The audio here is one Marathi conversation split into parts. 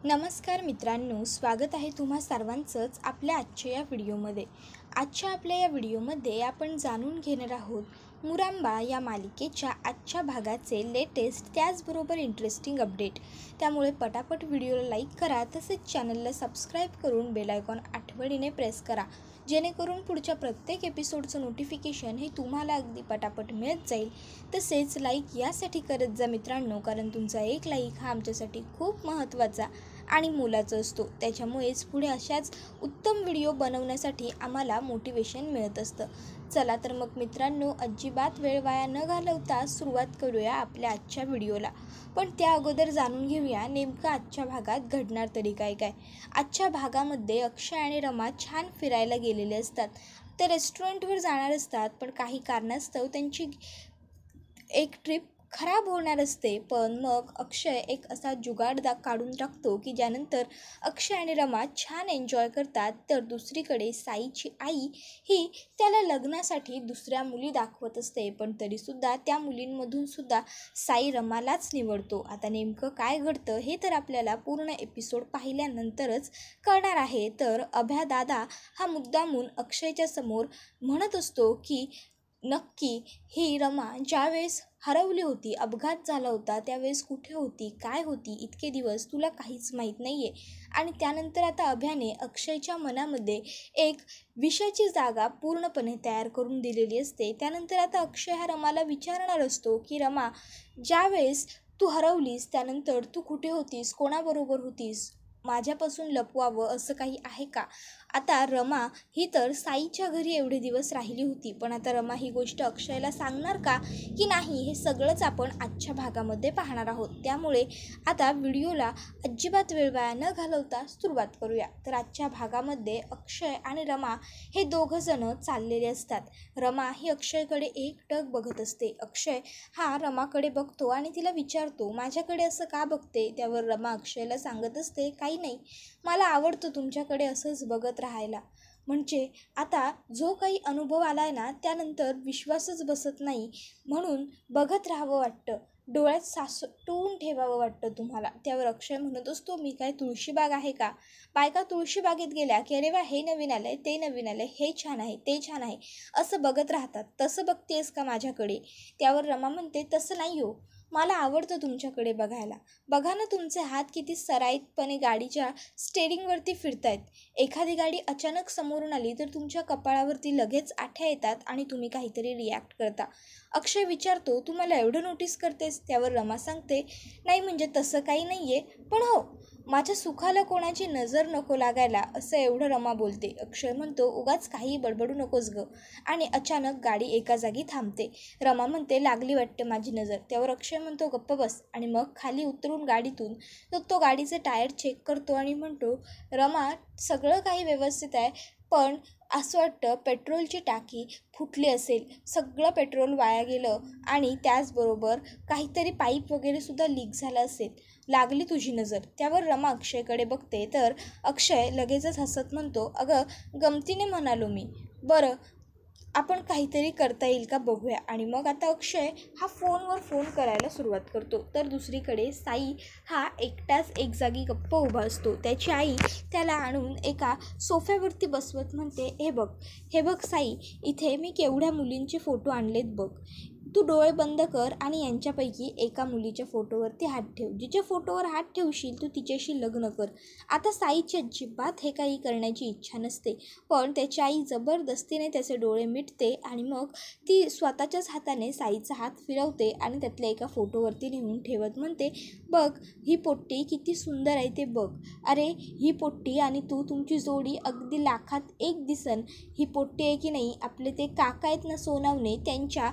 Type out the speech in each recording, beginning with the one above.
नमस्कार मित्रांनो, स्वागत आहे तुम्हा सर्वांचंच आपल्या आजच्या या व्हिडिओमध्ये. आजच्या आपल्या या व्हिडिओमध्ये आपण जाणून घेणार आहोत मुरांबा या मालिकेच्या आजच्या भागाचे लेटेस्ट त्याचबरोबर इंटरेस्टिंग अपडेट. त्यामुळे पटापट व्हिडिओला लाईक करा, तसेच चॅनलला सबस्क्राईब करून बेल आयकॉन आठवणीने प्रेस करा, जेणेकरून पुढच्या प्रत्येक एपिसोडचं नोटिफिकेशन हे तुम्हाला अगदी पटापट मिळत जाईल. तसेच लाईक यासाठी करत जा मित्रांनो, कारण तुमचा एक लाईक हा आमच्यासाठी खूप महत्त्वाचा आणि मोलाचा असतो. त्याच्यामुळेच पुढे अशाच उत्तम व्हिडिओ बनवण्यासाठी आम्हाला मोटिवेशन मिळत असतं. चला तर मग मित्रांनो, अजिबात वेळ वाया न घालवता सुरुवात करूया आपल्या आजच्या व्हिडिओला. पण त्या अगोदर जाणून घेऊया नेमकं आजच्या भागात घडणार तरी काय. आजच्या भागामध्ये अक्षय आणि रमा छान फिरायला गेलेले असतात. ते रेस्टॉरंटवर जाणार असतात, पण काही कारणास्तव त्यांची एक ट्रिप खराब होणार असते. पण मग अक्षय एक असा जुगाड काढून टाकतो की ज्यानंतर अक्षय आणि रमा छान एन्जॉय करतात. तर दुसरीकडे साईची आई ही त्याला लग्नासाठी दुसऱ्या मुली दाखवत असते, पण तरीसुद्धा त्या मुलींमधूनसुद्धा साई रमालाच निवडतो. आता नेमकं काय घडतं हे तर आपल्याला पूर्ण एपिसोड पाहिल्यानंतरच कळणार आहे. तर अभ्या दादा हा मुद्दामून अक्षयच्या समोर म्हणत असतो की नक्की ही रमा ज्यावेळेस हरवली होती, अपघात झाला होता, त्यावेळेस कुठे होती, काय होती, इतके दिवस तुला काहीच माहीत नाही आहे. आणि त्यानंतर आता अभ्याने अक्षयच्या मनामध्ये एक विषाची जागा पूर्णपणे तयार करून दिलेली असते. त्यानंतर आता अक्षय हा रमाला विचारणार असतो की रमा, ज्यावेळेस तू हरवलीस त्यानंतर तू कुठे होतीस, कोणाबरोबर होतीस, माझ्यापासून लपवावं असं काही आहे का? आता रमा ही तर साईच्या घरी एवढे दिवस राहिली होती, पण आता रमा ही गोष्ट अक्षयला सांगणार का की नाही, हे सगळंच आपण आजच्या भागामध्ये पाहणार आहोत. त्यामुळे आता व्हिडिओला अजिबात वेळ वाया न घालवता सुरुवात करूया. तर आजच्या भागामध्ये अक्षय आणि रमा हे दोघंजणं चाललेले असतात. रमा ही अक्षयकडे एकटक बघत असते. अक्षय हा रमाकडे बघतो आणि तिला विचारतो, माझ्याकडे असं का बघते? त्यावर रमा अक्षयला सांगत असते, काही नाही, मला आवडतं तुमच्याकडे असंच बघत राहायला. म्हणजे आता जो काही अनुभव आला आहे ना, त्यानंतर विश्वासच बसत नाही, म्हणून बघत राहावं वाटतं, डोळ्यात साचवून ठेवावं वाटतं तुम्हाला. त्यावर अक्षय म्हणत असतो, मी काय तुळशीबाग आहे का? बायका तुळशीबागेत गेल्या की अरे वा, हे नवीन आलं आहे, ते नवीन आलं आहे, हे छान आहे, ते छान आहे, असं बघत राहतात. तसं बघतेस का माझ्याकडे? त्यावर रमा म्हणते, तसं नाही हो, मला आवडतं तुमच्याकडे बघायला. बघा ना, तुमचे हात किती सराईतपणे गाडीच्या स्टेअरिंगवरती फिरतायत. एखादी गाडी अचानक समोरून आली तर तुमच्या कपाळावरती लगेच आठ्या येतात आणि तुम्ही काहीतरी रिॲक्ट करता. अक्षय विचारतो, तू मला एवढं नोटीस करतेस? त्यावर रमा सांगते, नाही म्हणजे तसं काही नाही आहे, पण हो, माझ्या सुखाला कोणाची नजर नको लागायला, असं एवढं रमा बोलते. अक्षय म्हणतो, उगाच काही बडबडू नकोस गं. आणि अचानक गाडी एका जागी थांबते. रमा म्हणते, लागली वाटते माझी नजर. त्यावर अक्षय म्हणतो, गप्प बस. आणि मग खाली उतरून गाडीतून तो गाडीचे टायर चेक करतो आणि म्हणतो, रमा, सगळं काही व्यवस्थित आहे, पण असं वाटतं पेट्रोलची टाकी फुटली असेल, सगळं पेट्रोल वाया गेलं आणि त्याचबरोबर काहीतरी पाईप वगैरे सुद्धा लीक झालं असेल, लागली तुझी नजर. त्यावर रमा अक्षयकडे बघते. तर अक्षय लगेचच हसत म्हणतो, अगं गमतीने म्हणालो मी, बरं आपण काहीतरी करता येईल का बघूया. आणि मग आता अक्षय हा फोनवर फोन करायला सुरुवात करतो. तर दुसरीकडे साई हा एकटाच एक जागी गप्प उभा असतो. त्याची आई त्याला आणून एका सोफ्यावरती बसवत म्हणते, हे बघ साई, इथे मी केवढ्या मुलींचे फोटो आणलेत बघ. तू डोळे बंद कर आणि यांच्यापैकी एका मुलीच्या फोटोवरती हात ठेव. जिच्या फोटोवर हात ठेवशील तू तिच्याशी लग्न कर. आता साईची अजिबात हे काही करण्याची इच्छा नसते, पण त्याची आई जबरदस्तीने त्याचे डोळे मिटते आणि मग ती स्वतःच्याच हाताने साईचा हात फिरवते आणि त्यातल्या एका फोटोवरती नेऊन ठेवत म्हणते, बघ ही पोट्टी किती सुंदर आहे ते बघ. अरे ही पोट्टी आणि तू, तुमची जोडी अगदी लाखात एक दिसन. ही पोट्टी आहे की नाही, आपले ते काका आहेत ना सोनावणे, त्यांच्या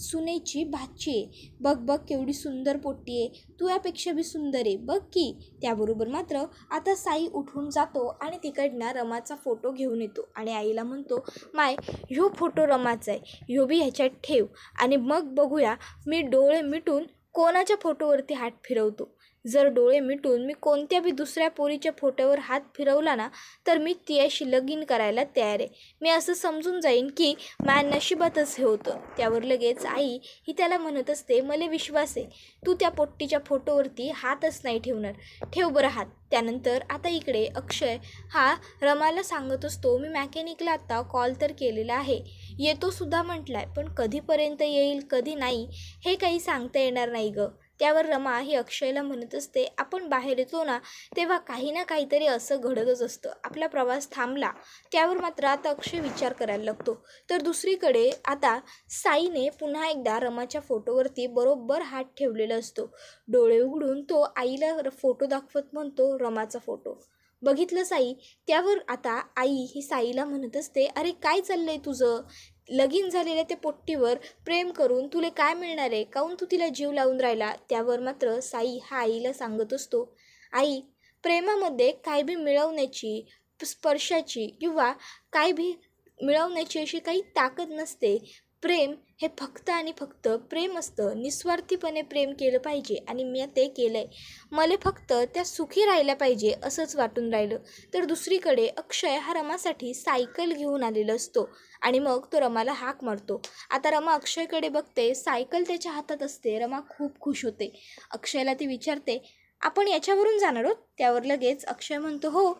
सुनेची भाची आहे. बघ केवढी सुंदर पोट्टी आहे, तू यापेक्षा बी सुंदर आहे बघ की. त्याबरोबर मात्र आता साई उठून जातो आणि तिकडनं रमाचा फोटो घेऊन येतो आणि आईला म्हणतो, माय ह्यो फोटो रमाचा आहे, ह्यो बी ह्याच्यात ठेव आणि मग बघूया मी डोळे मिटून कोणाच्या फोटोवरती हात फिरवतो? जर डोळे मिटून मी कोणत्या बी दुसऱ्या पोरीच्या फोटोवर हात फिरवला ना, तर मी तिच्याशी लगीन करायला तयार आहे. मी असं समजून जाईन की माझ्या नशिबातच हे होतं. त्यावर लगेच आई ही त्याला म्हणत असते, मला विश्वास आहे तू त्या पोट्टीच्या फोटोवरती हातच नाही ठेवणार. ठेव बरं हात. त्यानंतर आता इकडे अक्षय हा रमाला सांगत असतो, मी मॅकॅनिकला आता कॉल तर केलेला आहे, येतो सुद्धा म्हटलाय, पण कधीपर्यंत येईल कधी नाही हे काही सांगता येणार नाही गं. त्यावर रमा ही अक्षयला म्हणत असते, आपण बाहेर येतो ना तेव्हा काही ना काहीतरी असं घडतच असतं. आपला प्रवास थांबला. त्यावर मात्र आता अक्षय विचार करायला लागतो. तर दुसरीकडे आता साईने पुन्हा एकदा रमाच्या फोटोवरती बरोबर हात ठेवलेला असतो. डोळे उघडून तो आईला फोटो दाखवत म्हणतो, रमाचा फोटो बघितलं साई? त्यावर आता आई ही साईला म्हणत असते, अरे काय चाललंय तुझं? लगीन झालेल्या त्या पोट्टीवर प्रेम करून तुला काय मिळणार आहे? काहून तू तिला जीव लावून राहिला? त्यावर मात्र साई हा आईला सांगत असतो, आई प्रेमामध्ये काय बी मिळवण्याची, स्पर्शाची किंवा काय बी मिळवण्याची अशी काही ताकद नसते. प्रेम हे फक्त आणि फक्त प्रेम असतं. निस्वार्थीपणे प्रेम केलं पाहिजे आणि मी ते केलं आहे. मला फक्त त्या सुखी राहिल्या पाहिजे असंच वाटून राहिलं. तर दुसरीकडे अक्षय हा रमासाठी सायकल घेऊन आलेला असतो आणि मग तो रमाला हाक मारतो. आता रमा अक्षयकडे बघते, सायकल त्याच्या हातात असते. रमा खूप खुश होते. अक्षयला ती विचारते, आपण याच्यावरून जाणार आहोत? त्यावर लगेच अक्षय म्हणतो, हो,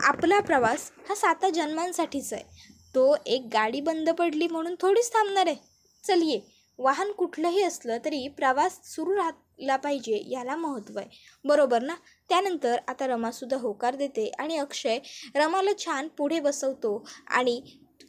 आपला प्रवास हा 7 जन्मांसाठीच आहे. तो एक गाडी बंद पडली म्हणून थोडीच थांबणार आहे. चल ये. वाहन कुठलंही असलं तरी प्रवास सुरू राहला पाहिजे, याला महत्त्व आहे. बरोबर ना? त्यानंतर आता रमासुद्धा होकार देते आणि अक्षय रमाला छान पुढे बसवतो आणि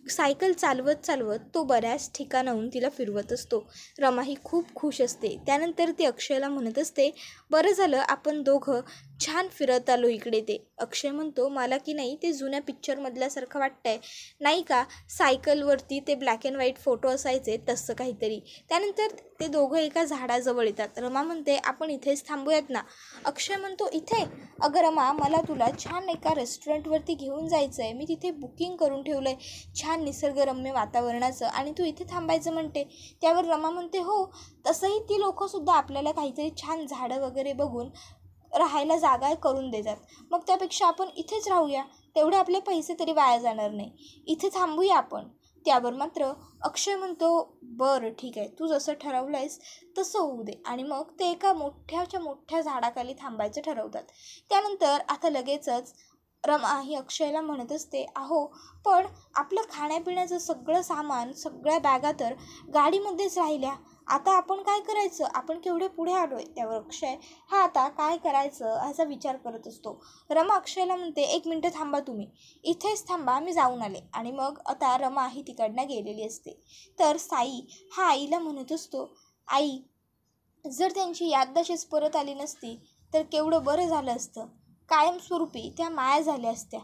सायकल चालवत चालवत तो बऱ्याच ठिकाणाहून तिला फिरवत असतो. रमा ही खूप खुश असते. त्यानंतर ती अक्षयला म्हणत असते, बरं झालं आपण दोघं छान फिरत आलो इकडे. ते अक्षय म्हणतो, मला की नाही ते जुन्या पिक्चरमधल्यासारखं वाटतंय नाही का, सायकलवरती ते ब्लॅक अँड व्हाईट फोटो असायचे तसं काहीतरी. त्यानंतर ते दोघं एका झाडाजवळ येतात. रमा म्हणते, आपण इथेच थांबूयात ना? अक्षय म्हणतो, इथे? अगं रमा, मला तुला छान एका रेस्टॉरंटवरती घेऊन जायचं आहे. मी तिथे बुकिंग करून ठेवलं आहे छान निसर्गरम्य वातावरणाचं आणि तू इथे थांबायचं म्हणते. त्यावर रमा म्हणते, हो, तसंही ती लोकंसुद्धा आपल्याला काहीतरी छान झाडं वगैरे बघून राहायला जागा करून देतात. मग त्यापेक्षा आपण इथेच राहूया. तेवढे आपले पैसे तरी वाया जाणार नाही. इथे थांबूया आपण. त्यावर मात्र अक्षय म्हणतो, बरं ठीक आहे, तू जसं ठरवलं आहेस तसं होऊ दे. आणि मग ते एका मोठ्याच्या मोठ्या झाडाखाली थांबायचं ठरवतात. त्यानंतर आता लगेचच रमा ही अक्षयला म्हणत असते, अहो पण आपलं खाण्यापिण्याचं सगळं सामान, सगळ्या बॅगा तर गाडीमध्येच राहिल्या. आता आपण काय करायचं? आपण केवढे पुढे आलो आहे. त्यावर अक्षय हा आता काय करायचं असा विचार करत असतो. रमा अक्षयला म्हणते, 1 मिनटं थांबा तुम्ही, इथेच थांबा, मी जाऊन आले. आणि मग आता रमा ही तिकडनं गेलेली असते. तर साई हा आईला म्हणत असतो, आई जर त्यांची याददाशच परत आली नसती तर केवढं बरं झालं असतं. कायमस्वरूपी त्या माया झाल्या असत्या.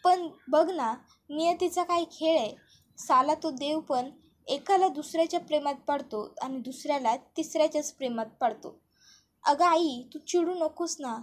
पण बघ ना, नियतीचा काय खेळ आहे. साला तो देव पण एकाला दुसऱ्याच्या प्रेमात पडतो आणि दुसऱ्याला तिसऱ्याच्याच प्रेमात पडतो. अगं आई, तू चिडू नकोस ना.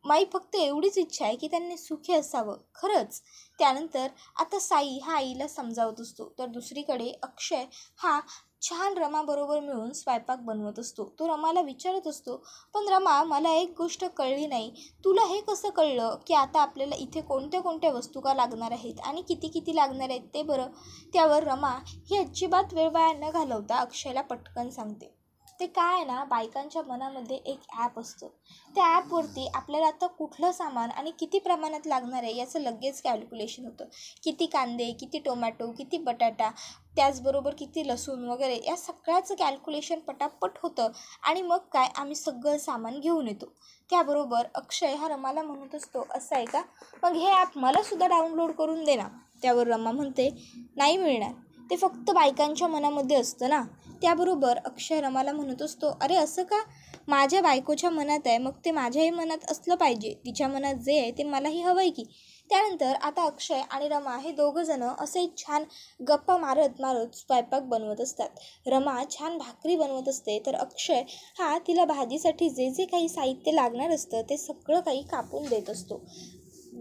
माई फक्त एवढीच इच्छा आहे की त्यांनी सुखी असावं. खरंच. त्यानंतर आता साई हा आईला समजावत असतो. तर दुसरीकडे अक्षय हा छान रमाबरोबर मिळून स्वयंपाक बनवत असतो. तो रमाला विचारत असतो, पण रमा, मला एक गोष्ट कळली नाही. तुला हे कसं कळलं की आता आपल्याला इथे कोणत्या कोणत्या वस्तू का लागणार आहेत आणि किती किती लागणार आहेत ते बरं? त्यावर रमा ही अजिबात वेळ वाया न घालवता अक्षयला पटकन सांगते. ते काय आहे ना, बायकांच्या मनामध्ये एक ॲप असतं. त्या ॲपवरती आपल्याला आता कुठलं सामान आणि किती प्रमाणात लागणार आहे याचं लगेच कॅल्क्युलेशन होतं. किती कांदे, किती टोमॅटो, किती बटाटा, त्याचबरोबर किती लसूण वगैरे, या सगळ्याचं कॅल्क्युलेशन पटापट होतं आणि मग काय, आम्ही सगळं सामान घेऊन येतो. त्याबरोबर अक्षय हा रमाला म्हणत असतो, असं आहे का, मग हे ॲप मलासुद्धा डाउनलोड करून दे ना. त्यावर रमा म्हणते, नाही मिळणार, ते फक्त बायकांच्या मनामध्ये असतं ना. त्याबरोबर अक्षय रमाला म्हणत असतो, अरे असं का? माझ्या बायकोच्या मनात आहे, मग ते माझ्याही मनात असलं पाहिजे. तिच्या मनात जे आहे ते मलाही हवं आहे की. त्यानंतर आता अक्षय आणि रमा हे दोघंजणं असे छान गप्पा मारत मारत स्वयंपाक बनवत असतात. रमा छान भाकरी बनवत असते, तर अक्षय हा तिला भाजीसाठी जे जे काही साहित्य लागणार असतं ते सगळं काही कापून देत असतो.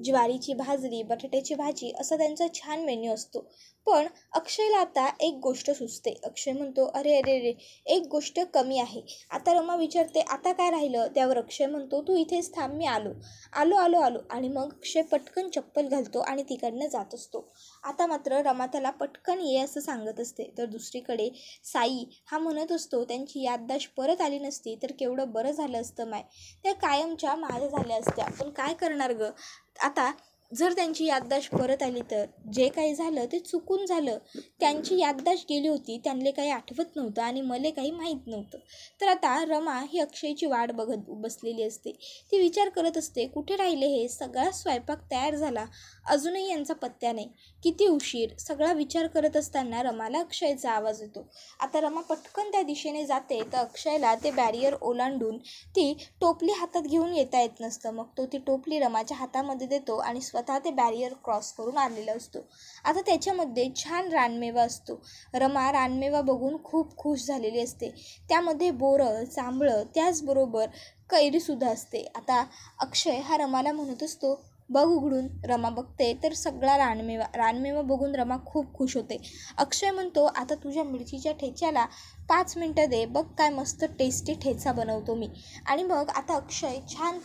ज्वारीची भाजरी, बटाट्याची भाजी असा त्यांचा छान मेन्यू असतो. पण अक्षयला आता एक गोष्ट सुचते. अक्षय म्हणतो, अरे अरे अरे, एक गोष्ट कमी आहे. आता रमा विचारते, आता काय राहिलं? त्यावर अक्षय म्हणतो, तू इथेच थांब, मी आलो आलो आलो आलो आणि मग अक्षय पटकन चप्पल घालतो आणि तिकडनं जात असतो. आता मात्र रमा त्याला पटकन ये असं सांगत असते. तर दुसरीकडे साई हा म्हणत असतो, त्यांची याददाश्त परत आली नसती तर केवढं बरं झालं असतं माय. त्या कायमच्या माझ्या झाल्या असत्या, पण काय करणार गं आता. जर त्यांची याददाश्त परत आली तर जे काही झालं ते चुकून झालं. त्यांची याददाश्त गेली होती, त्यांना काही आठवत नव्हतं आणि मला काही माहीत नव्हतं. तर आता रमा ही अक्षयची वाट बघत बसलेली असते. ती विचार करत असते, कुठे राहिले हे? सगळा स्वयंपाक तयार झाला, अजूनही यांचा पत्त्या नाही. किती उशीर? सगळा विचार करत असताना रमाला अक्षयचा आवाज येतो. आता रमा पटकन त्या दिशेने जाते तर अक्षयला ते बॅरियर ओलांडून ती टोपली हातात घेऊन येता येत नसतं. मग तो ती टोपली रमाच्या हातामध्ये देतो आणि स्वतः ते बॅरियर क्रॉस करून आलेला असतो. आता त्याच्यामध्ये छान रानमेवा असतो. रमा रानमेवा बघून खूप खुश झालेली असते. त्यामध्ये बोरं, जांभळं, त्याचबरोबर कैरीसुद्धा असते. आता अक्षय हा रमाला म्हणत असतो, बघ उघडून. रमा बघते तर सगळा रानमेवा बघून रमा खूप खुश होते. अक्षय म्हणतो, आता तुझ्या मिरचीच्या ठेच्याला 5 मिनटं दे, बघ काय मस्त टेस्टी ठेचा बनवतो मी. आणि मग आता अक्षय छान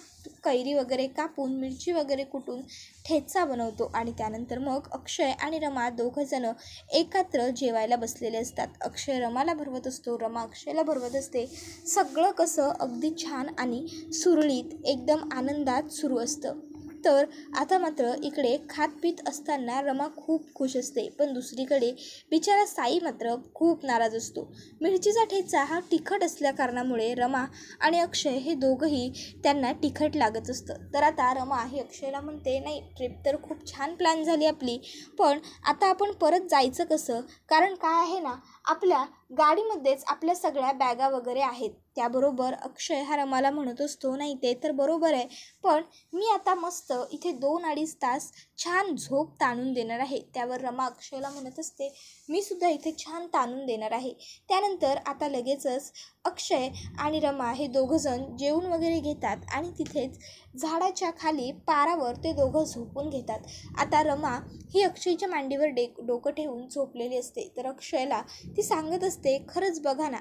कैरी वगैरे कापून, मिरची वगैरे कुटून ठेचा बनवतो आणि त्यानंतर मग अक्षय आणि रमा दोघंजणं एकत्र जेवायला बसलेले असतात. अक्षय रमाला भरवत असतो, रमा अक्षयला भरवत असते. सगळं कसं अगदी छान आणि सुरळीत एकदम आनंदात सुरू असतं. तर आता मात्र इकडे खात पीत असताना रमा खूप खुश असते, पण दुसरीकडे बिचारा साई मात्र खूप नाराज असतो. मिरचीचा ठेचा हा तिखट असल्या कारणामुळे रमा आणि अक्षय हे दोघंही त्यांना तिखट लागत असतं. तर आता रमा ही अक्षयला म्हणते, नाही ट्रिप तर खूप छान प्लॅन झाली आपली, पण आता आपण परत जायचं कसं? कारण काय आहे ना, आपल्या गाडीमध्येच आपल्या सगळ्या बॅगा वगैरे आहेत. त्याबरोबर अक्षय हा रमाला म्हणत असतो, नाही ते तर बरोबर आहे, पण मी आता मस्त इथे 2-2.5 तास छान झोप ताणून देणार आहे. त्यावर रमा अक्षयला म्हणत असते, मी सुद्धा इथे छान ताणून देणार आहे. त्यानंतर आता लगेचच अक्षय आणि रमा हे दोघंजण जेवून वगैरे घेतात आणि तिथेच झाडाच्या खाली पारावर ते दोघं झोपून घेतात. आता रमा ही अक्षयच्या मांडीवर डोकं ठेवून झोपलेली असते. तर अक्षयला ती सांगत असते, खरंच बघा ना,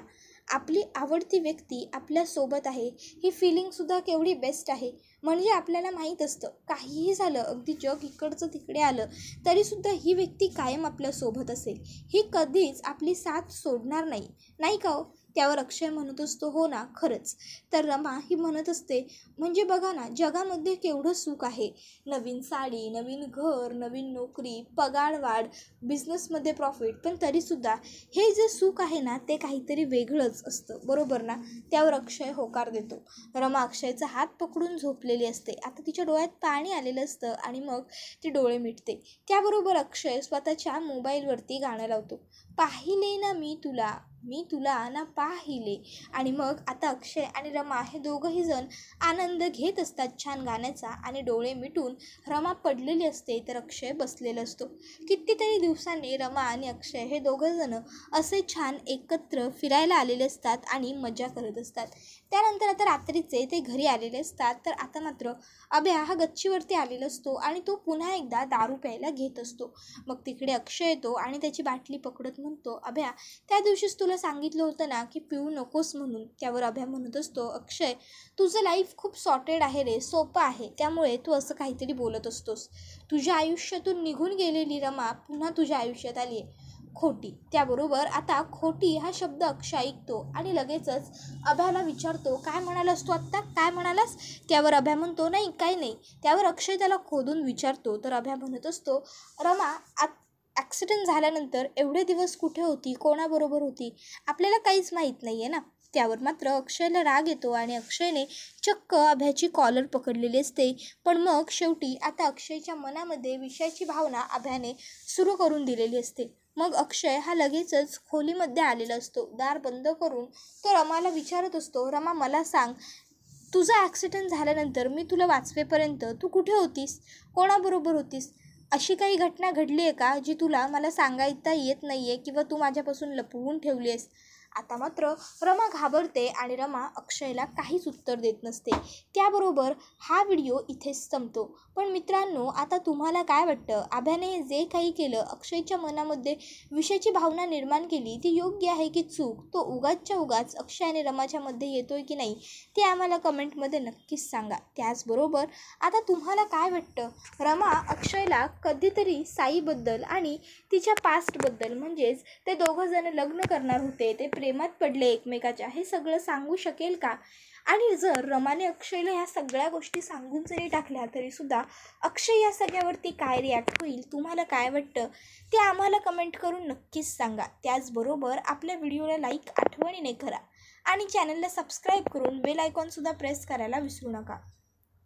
आपली आवडती व्यक्ती आपल्यासोबत आहे, ही फिलिंगसुद्धा केवढी बेस्ट आहे. म्हणजे आपल्याला माहीत असतं, काहीही झालं, अगदी जग इकडचं तिकडे आलं तरीसुद्धा ही व्यक्ती कायम आपल्यासोबत असेल. ही कधीच आपली साथ सोडणार नाही, नाही का हो? त्यावर अक्षय म्हणत असतो, हो ना, खरंच. तर रमा ही म्हणत असते, म्हणजे बघा ना, जगामध्ये केवढं सुख आहे. नवीन साडी, नवीन घर, नवीन नोकरी, पगारवाढ, बिझनेसमध्ये प्रॉफिट, पण तरीसुद्धा हे जे सुख आहे ना, ते काहीतरी वेगळंच असतं, बरोबर ना? त्यावर अक्षय होकार देतो. रमा अक्षयचा हात पकडून झोपलेली असते. आता तिच्या डोळ्यात पाणी आलेलं असतं आणि मग ती डोळे मिटते. त्याबरोबर अक्षय स्वतःच्या मोबाईलवरती गाणं लावतो, पाहिले ना मी तुला ना पाहिले. आणि मग आता अक्षय आणि रमा हे दोघंही जण आनंद घेत असतात छान गाण्याचा आणि डोळे मिटून रमा पडलेली असते तर अक्षय बसलेला असतो. कितीतरी दिवसांनी रमा आणि अक्षय हे दोघं जण असे छान एकत्र फिरायला आलेले असतात आणि मजा करत असतात. त्यानंतर आता रात्रीचे ते घरी आलेले असतात. तर आता मात्र अभ्या हा गच्चीवरती आलेला असतो आणि तो पुन्हा एकदा दारू प्यायला घेत असतो. मग तिकडे अक्षय येतो आणि त्याची बाटली पकडत म्हणतो, अभ्या, त्या दिवशीच तुला सांगितलं होतं ना की पिऊ नकोस म्हणून. त्यावर अभ्या म्हणत असतो, अक्षय, तुझं लाईफ खूप सॉर्टेड आहे रे, सोपं आहे, त्यामुळे तू असं काहीतरी बोलत असतोस. तुझ्या आयुष्यातून निघून गेलेली रमा पुन्हा तुझ्या आयुष्यात आली आहे, खोटी. त्याबरोबर आता खोटी हा शब्द अक्षय ऐकतो आणि लगेचच अभ्याला विचारतो, काय म्हणालास तू आत्ता, काय म्हणालास? त्यावर अभ्या म्हणतो, नाही काही नाही. त्यावर अक्षय त्याला खोदून विचारतो. तर अभ्या म्हणत असतो, रमा ॲक्सिडेंट झाल्यानंतर एवढे दिवस कुठे होती, कोणाबरोबर होती, आपल्याला काहीच माहीत नाही आहे ना. त्यावर मात्र अक्षयला राग येतो आणि अक्षयने चक्क अभ्याची कॉलर पकडलेली असते. पण मग शेवटी आता अक्षयच्या मनामध्ये विषयाची भावना अभ्याने सुरू करून दिलेली असते. मग अक्षय हा लगेचच खोलीमध्ये आलेला असतो. दार बंद करून तो रमाला विचारत असतो, रमा मला सांग, तुझा ॲक्सिडेंट झाल्यानंतर मी तुला वाचवेपर्यंत तू कुठे होतीस, कोणाबरोबर होतीस? अशी काही घटना घडली आहे का जी तुला मला सांगायता येत नाही आहे किंवा तू माझ्यापासून लपवून ठेवली आहेस? आता मात्र रमा घाबरते आणि रमा अक्षयला काहीच उत्तर देत नसते. त्याबरोबर हा व्हिडिओ इथेच संपतो. पण मित्रांनो, आता तुम्हाला काय वाटतं? अभ्याने जे काही केलं, अक्षयच्या मनामध्ये विषयाची भावना निर्माण केली, ती योग्य आहे की चूक? तो उगाचच्या उगाच अक्षय आणि रमाच्या मध्ये येतोय की नाही, ते आम्हाला कमेंटमध्ये नक्कीच सांगा. त्याचबरोबर आता तुम्हाला काय वाटतं? रमा अक्षयला कधीतरी साईबद्दल आणि तिच्या पास्टबद्दल, म्हणजेच ते दोघं जण लग्न करणार होते, ते प्रेमात पडले एकमेकाच्या, हे सगळं सांगू शकेल का? आणि जर रमाने अक्षयला ह्या सगळ्या गोष्टी सांगून जरी टाकल्या तरीसुद्धा अक्षय या सगळ्यावरती काय रिॲक्ट होईल, तुम्हाला काय वाटतं ते आम्हाला कमेंट करून नक्कीच सांगा. त्याचबरोबर आपल्या व्हिडिओला लाईक आठवणीने करा आणि चॅनलला सबस्क्राईब करून बेल आयकॉनसुद्धा प्रेस करायला विसरू नका.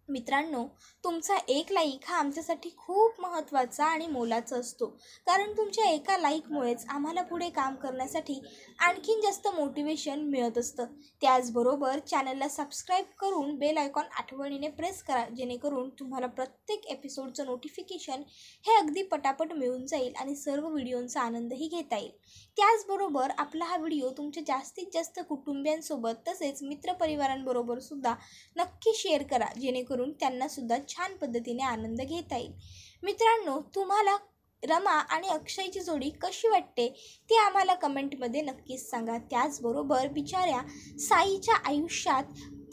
मित्रांनो, तुमचा एक लाईक हा आमच्यासाठी खूप महत्त्वाचा आणि मोलाचा असतो, कारण तुमच्या एका लाईकमुळेच आम्हाला पुढे काम करण्यासाठी आणखीन जास्त मोटिवेशन मिळत असतं. त्याचबरोबर चॅनलला सबस्क्राईब करून बेल आयकॉन आठवणीने प्रेस करा, जेणेकरून तुम्हाला प्रत्येक एपिसोडचं नोटिफिकेशन हे अगदी पटापट मिळून जाईल आणि सर्व व्हिडिओंचा आनंदही घेता येईल. त्याचबरोबर आपला हा व्हिडिओ तुमच्या जास्तीत जास्त कुटुंबियांसोबत तसेच मित्रपरिवारांबरोबर सुद्धा नक्की शेअर करा, जेणेकरून त्यांना सुद्धा छान पद्धतीने आनंद घेता येईल. मित्रांनो, तुम्हाला रमा आणि अक्षयची जोडी कशी वाटते ते आम्हाला कमेंटमध्ये नक्कीच सांगा. त्याचबरोबर बिचाऱ्या साईच्या आयुष्यात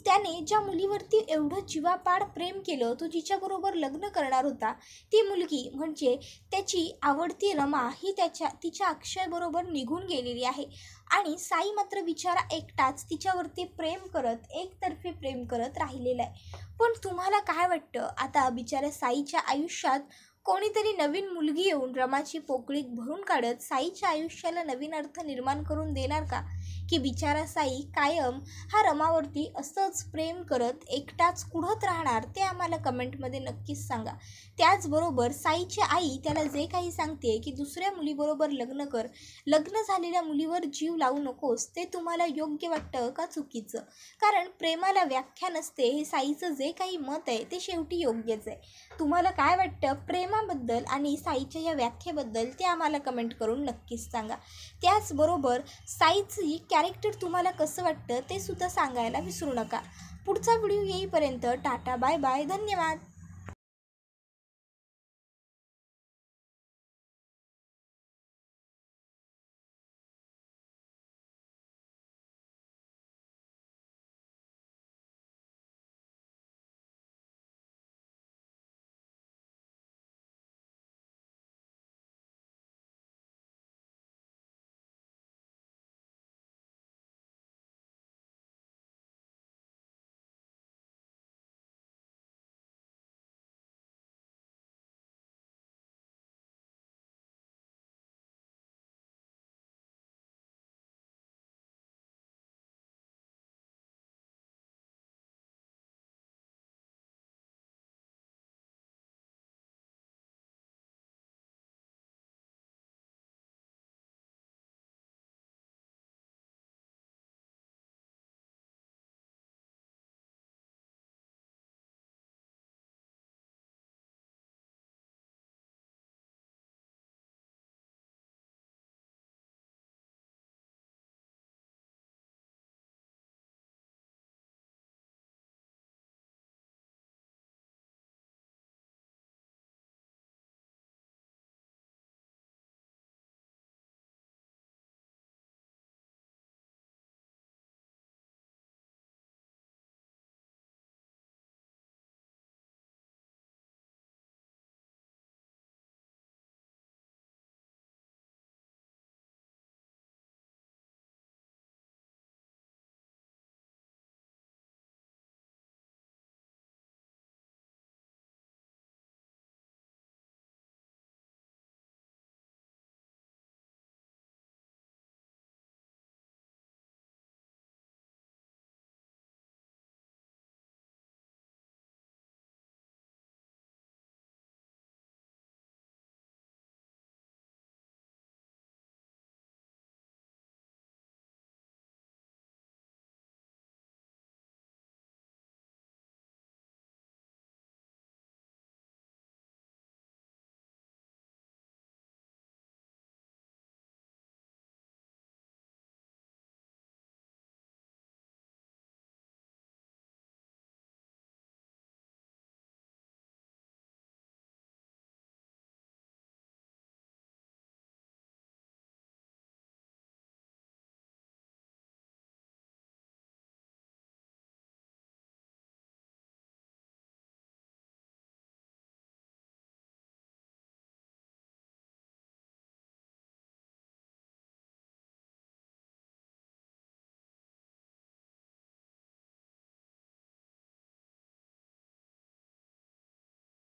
त्याने ज्या मुलीवरती एवढं जीवापाड प्रेम केलं, तो जिच्याबरोबर लग्न करणार होता, ती मुलगी म्हणजे त्याची आवडती रमा ही तिच्या अक्षयबरोबर निघून गेलेली आहे आणि साई मात्र बिचारा एकटाच तिच्यावरती प्रेम करत, एकतर्फी प्रेम करत राहिलेला आहे. पण तुम्हाला काय वाटतं? आता बिचाऱ्या साईच्या आयुष्यात कोणीतरी नवीन मुलगी येऊन रमाची पोकळी भरून काढत साईच्या आयुष्याला नवीन अर्थ निर्माण करून देणार का? की बिचारा साई कायम हा रमावरती असंच प्रेम करत एकटाच कुढत राहणार, ते आम्हाला कमेंटमध्ये नक्कीच सांगा. त्याचबरोबर साईची आई त्याला जे काही सांगते की दुसऱ्या मुलीबरोबर लग्न कर, लग्न झालेल्या मुलीवर जीव लावू नकोस, ते तुम्हाला योग्य वाटतं का चुकीचं? कारण प्रेमाला व्याख्या नसते, हे साईचं जे काही मत आहे ते शेवटी योग्यच आहे. तुम्हाला काय वाटतं प्रेमाबद्दल आणि साईच्या या व्याख्येबद्दल, ते आम्हाला कमेंट करून नक्कीच सांगा. त्याचबरोबर साईची कॅरेक्टर तुम्हाला कसं वाटतं ते सुद्धा सांगायला विसरू नका. पुढचा व्हिडिओ येईपर्यंत टाटा, बाय बाय, धन्यवाद.